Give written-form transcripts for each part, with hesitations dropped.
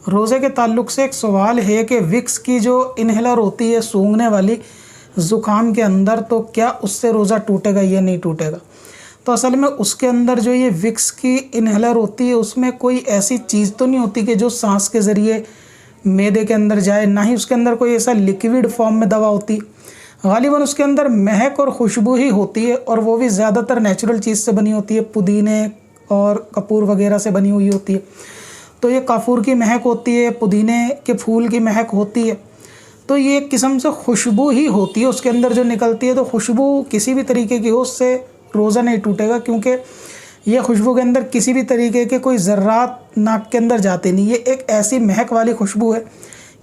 रोज़े के ताल्लुक से एक सवाल है कि विक्स की जो इन्हेलर होती है सूंघने वाली ज़ुकाम के अंदर, तो क्या उससे रोज़ा टूटेगा या नहीं टूटेगा। तो असल में उसके अंदर जो ये विक्स की इन्हेलर होती है उसमें कोई ऐसी चीज़ तो नहीं होती कि जो सांस के ज़रिए मैदे के अंदर जाए, ना ही उसके अंदर कोई ऐसा लिक्विड फॉर्म में दवा होती। गालिबन उसके अंदर महक और खुशबू ही होती है, और वो भी ज़्यादातर नेचुरल चीज़ से बनी होती है, पुदीने और कपूर वगैरह से बनी हुई होती है। तो ये काफूर की महक होती है, पुदीने के फूल की महक होती है। तो ये एक किस्म से खुशबू ही होती है उसके अंदर जो निकलती है। तो खुशबू किसी भी तरीके की हो, उससे रोज़ा नहीं टूटेगा, क्योंकि ये खुशबू के अंदर किसी भी तरीके के कोई ज़र्रात नाक के अंदर जाते नहीं। ये एक ऐसी महक वाली खुशबू है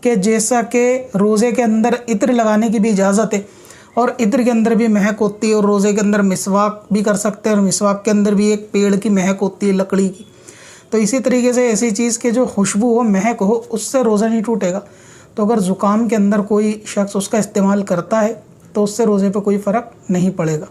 कि जैसा कि रोज़े के अंदर इत्र लगाने की भी इजाज़त है, और इत्र के अंदर भी महक होती है, और रोज़े के अंदर मिसवाक भी कर सकते हैं, और मिसवाक के अंदर भी एक पेड़ की महक होती है, लकड़ी की। तो इसी तरीके से ऐसी चीज़ के जो खुशबू हो, महक हो, उससे रोज़ा नहीं टूटेगा। तो अगर ज़ुकाम के अंदर कोई शख्स उसका इस्तेमाल करता है तो उससे रोज़े पे कोई फ़र्क नहीं पड़ेगा।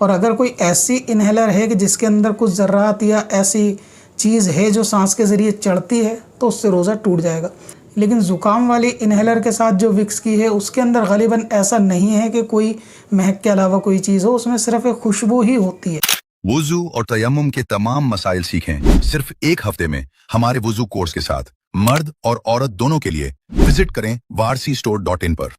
और अगर कोई ऐसी इन्हेलर है कि जिसके अंदर कुछ ज़र्रात या ऐसी चीज़ है जो सांस के ज़रिए चढ़ती है, तो उससे रोज़ा टूट जाएगा। लेकिन ज़ुकाम वाली इन्हेलर के साथ जो विक्स की है उसके अंदर गालिबन ऐसा नहीं है कि कोई महक के अलावा कोई चीज़ हो, उसमें सिर्फ एक खुशबू ही होती है। वुज़ू और तयम्मुम के तमाम मसाइल सीखें सिर्फ एक हफ्ते में हमारे वुज़ू कोर्स के साथ। मर्द और औरत दोनों के लिए विजिट करें warcstore.in पर।